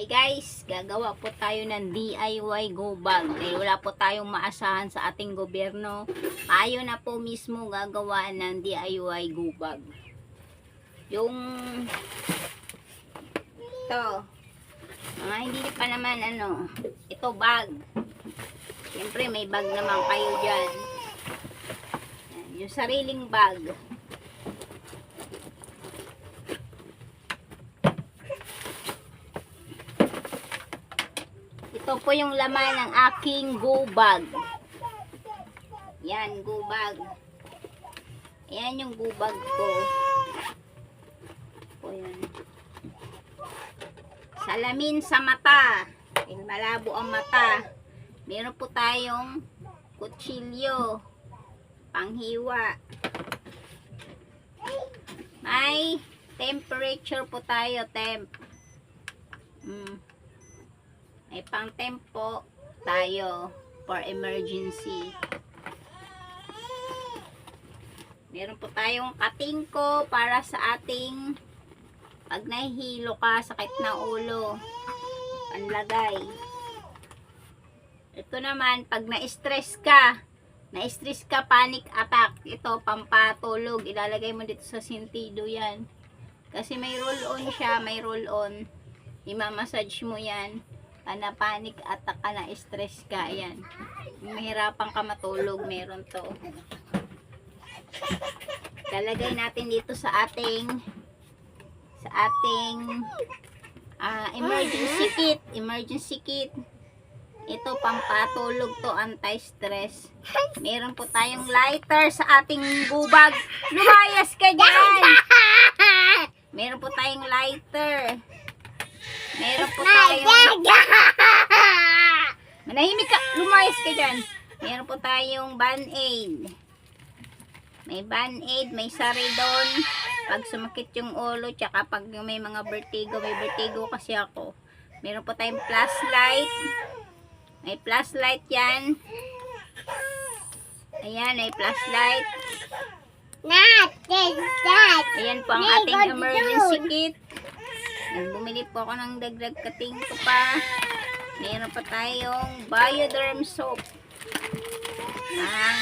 Hi guys, gagawa po tayo ng DIY go bag. Wala po tayong maasahan sa ating gobyerno. Tayo na po mismo gagawa ng DIY go bag. Yung ito, hindi pa naman ito bag. Siyempre may bag naman kayo dyan. Yung sariling bag. Ito po yung laman ng aking go bag. Yan, go bag. Ayan yung go bag ko. Po yan. Salamin sa mata. Malabo ang mata. Meron po tayong kutsilyo. Panghiwa. May temperature po tayo, temp. May pang tempo tayo for emergency. Meron po tayong katingko para sa ating pag nahihilo ka, sakit ng ulo, panlagay. Ito naman, pag na-stress ka, panic attack, ito pampatulog, ilalagay mo dito sa sentido yan. Kasi may roll-on siya, may roll-on. Imamassage mo yan. Na panic attack ka, na stress ka, ayan. Mahirapan ka matulog, meron to. Lalagay natin dito sa ating emergency kit. Ito pampatulog to, anti-stress. Meron po tayong lighter sa ating bubag. Lumayas ka dyan! Meron po tayong lighter. Meron po tayong manahimik ka, lumayas ka dyan. Meron po tayong Band-Aid. May Band-Aid, may Saridon pag sumakit yung ulo, tsaka pag may mga vertigo, may vertigo kasi ako. Meron po tayong flashlight. May flashlight yan. Ayan, may flashlight. Ayan po ang ating emergency kit. Bumili po ako ng dagdag katingko pa. Meron pa tayong Bioderm soap. Ang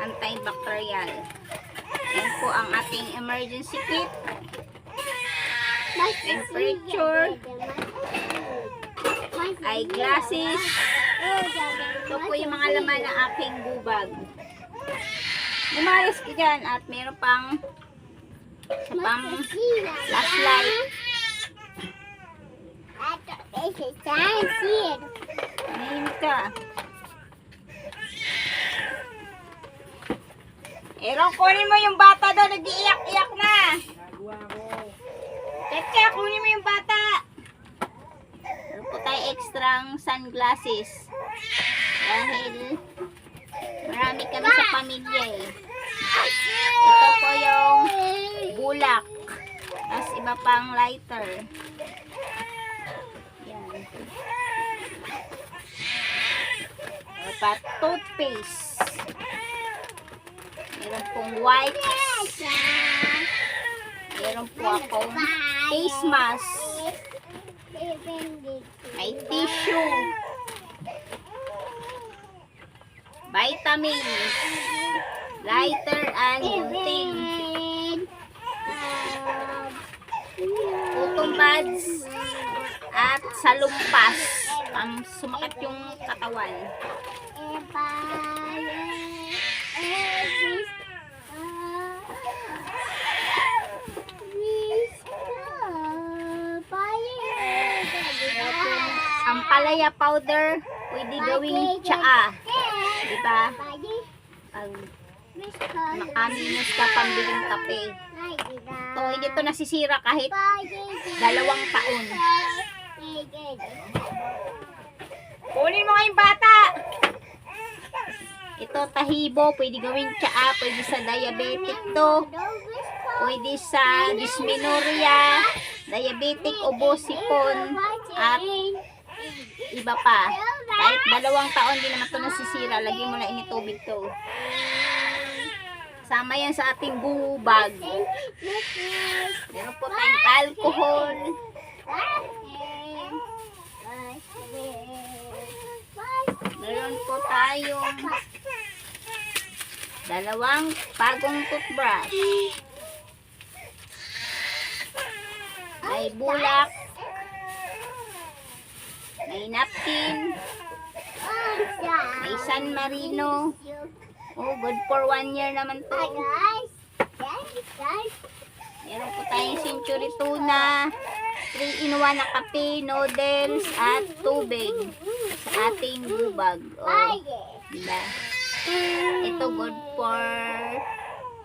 antibacterial. Ayan po ang ating emergency kit. Temperature. Eyeglasses. Ito po yung mga laman ng aking bubag. Lumayas ka dyan. At meron pang flashlight. Mahimik ka. Erong, kunin mo yung bata daw, nag-iiyak-iyak na. Teka, kunin mo yung bata. Meron po tayo extrang sunglasses. Dahil marami kami sa pamilya eh. Ito po yung bulak. Tapos iba pang lighter. Yan. Iba toothpaste. Meron pong wipes. Meron po akong face mask. May tissue. Vitamins. Lighter and gunting. Cotton buds at salumpas pang sumakit yung katawan. Ang palaya powder pwede gawing tsaa, diba? Pag makaminos ka pambiling kape. To, hindi to nasisira kahit 2 taon. Kunin mo ngayong bata. Ito tahibo, pwede gawing tsaa, pwede sa diabetic to, pwede sa dysmenorrhea, diabetic, obosipon, at iba pa. Kahit 2 taon din naman to nasisira, lagyan mo na initubig to. Sama yan sa ating go bag. Meron po tayong alcohol. tayong dalawang bagong toothbrush. May bulak, may napkin, may San Marino. Oh, good for 1 year naman to. Meron po tayong century tuna, 3-in-1 na kape, noodles, at tubig sa ating gubag. Oh, diba? Ito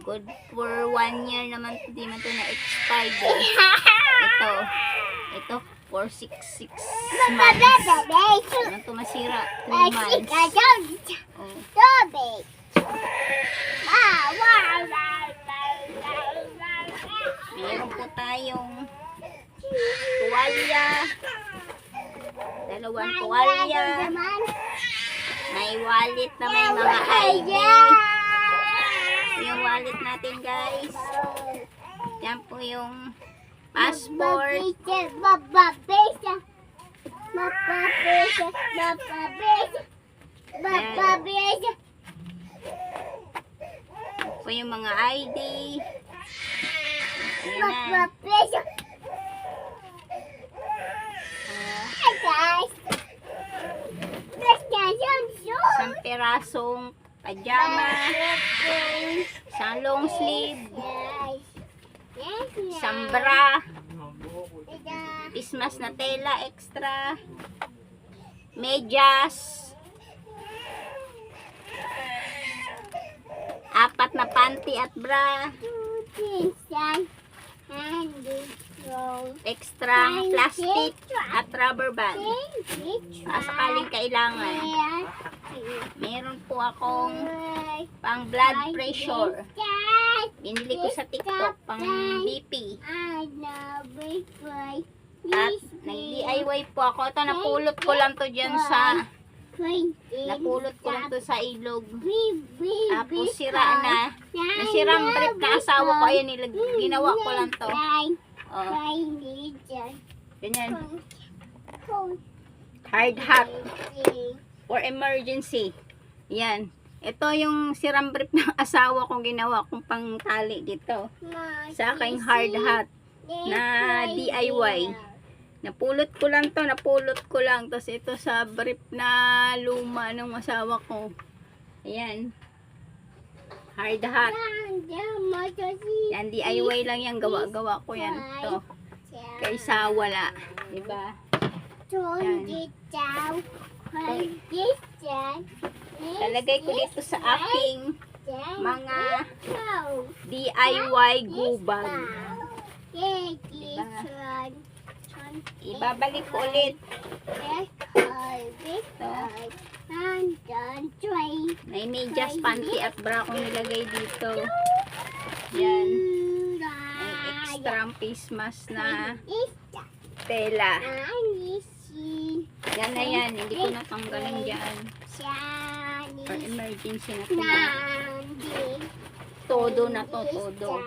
good for 1 year naman. Hindi man ito na-expired. Ito for 6 months. Ano ito masira? 3 months. Oh. Meron po tayong tuwalya. Dalawang tuwalya. May wallet na may mga ID. Yung wallet natin, guys. Yan po yung passport. Yan po yung mga ID. Yan. Isang pirasong pajama, isang long sleeve, isang bra, pismas na tela extra, medyas, 4 na panty at bra, extra plastic at rubber band sakaling kailangan. Meron po akong pang blood pressure, binili ko sa TikTok, pang BP. At nag-DIY po ako. Ito, napulot ko lang to dyan sa sa ilog. Tapos sira na. Nasirang brief na asawa ko. Ayan, ginawa ko lang to. Oh. Ganyan. Hard hat for emergency. Yan. Ito yung sirang brief ng asawa kong ginawa kong pang tali dito. Sa aking hard hat na DIY. Napulot ko lang to, Tapos ito sa brief na luma ng asawa ko. Ayan. Hard hat. Yan, DIY lang yan. Gawa ko yan. Ito. Kaysa wala. Diba? Yan. Lalagay ko dito sa aking mga DIY gubag. Diba? Ibabalik ko ulit. Ito. May medyas, panty at bra akong nilagay dito. Yan. May extra face mask na tela. Yan na yan. Hindi ko natanggalin dyan. For emergency na ito. Todo na to. Todo.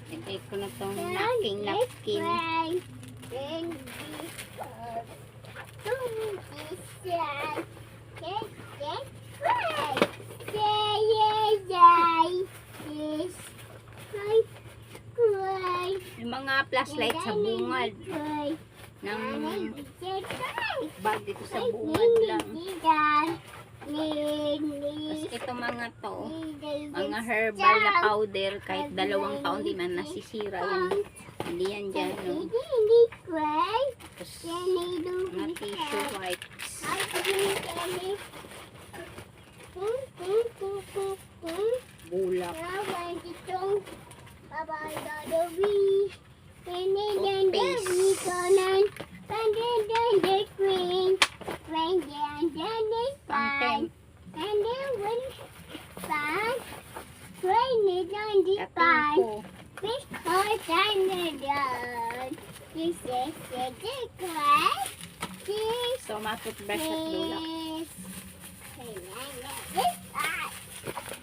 Lagay ko na itong napkin. Yung mga flashlight sa bungad ng bag dito sa bungad lang. Tapos ito mga to, mga herbal na powder, kahit 2 taon di man nasisira yan. Hindi yan dyan, no? Tapos mga tissue wipes. Bulak. Rainy on the Kating sky. ko. Because I'm the dog. This is the grass. This So, matutbrush at lulak. is this side.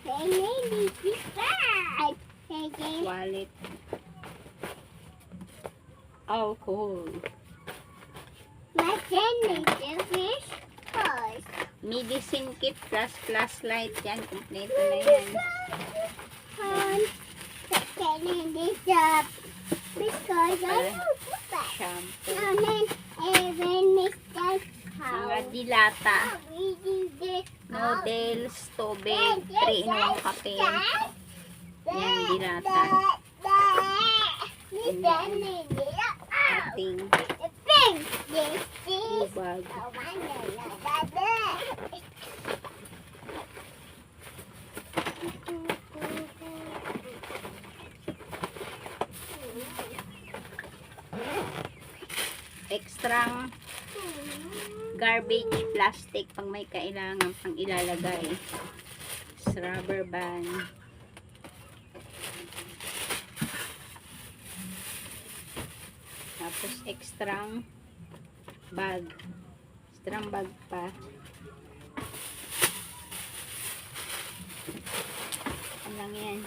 Rainy this side. Wallet. Alcohol. My friend is the fish first. Medicine kit plus flashlight. Yan, kompleto na yan. Second in this job. Because I don't do that. Shampoo. And then even Mr. Mga dilata. We do this. Noodles, tubig, 3-in-1 kape. Yan, dilata. Ating ubag. Extrang garbage plastic pang may kailangan pang ilalagay. Rubber band. Tapos extrang bag. Extrang bag pa. Ano lang yan.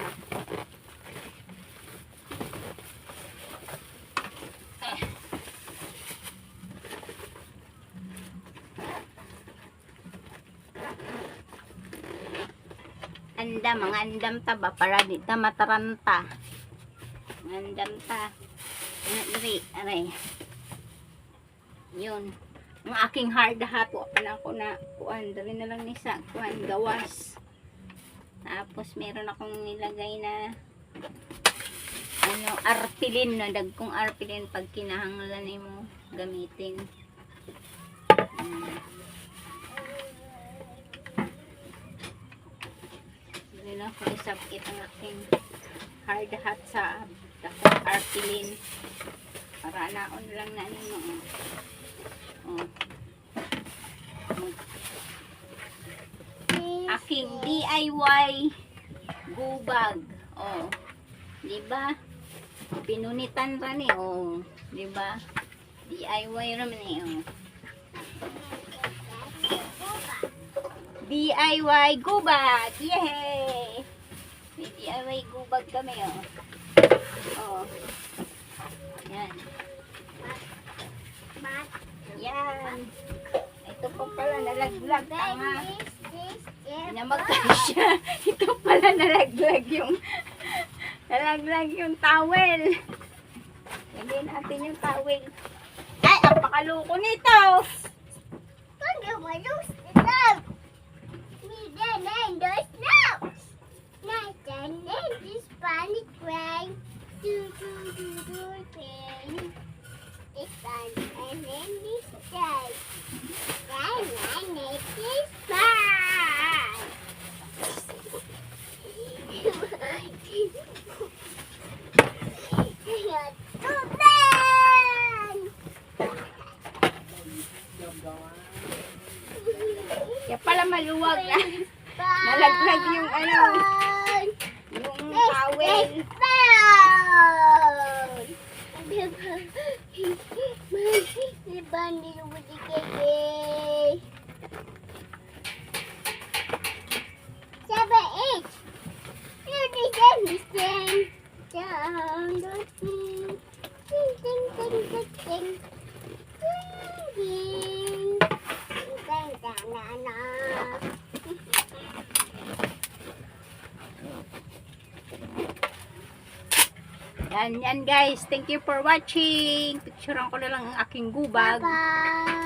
Andam, mga andam ta ba para di ta mataranta. Mga andam ta. Aray. Yun. Ang aking hard hat, pa na ako na kuan, dali na lang ni sa kuan gawas. Tapos meron akong nilagay na arpilin, no, dagkong arpilin pag kinahanglan mo gamitin. Dali na ako isabit ang aking hard hat sa arpilin. Para naon lang na nimo. Aking DIY gubag. Oh. 'Di ba? Pinunitan ra ni, oh. 'Di ba? DIY ra man ni, oh. DIY gubag. Yay! May DIY gubag kami, oh. Oh. Yan. Yan. Ito pa pala nalaglag tanga. Namagkasya. Ito pala nalaglag yung towel. Lagyan natin yung towel. Ay, ang pakaloko nito. Kaya pala maluwag na. Nalaglag yung yung towel. Yan guys. Thank you for watching. Picturean ko na lang ang aking gubag. Bye.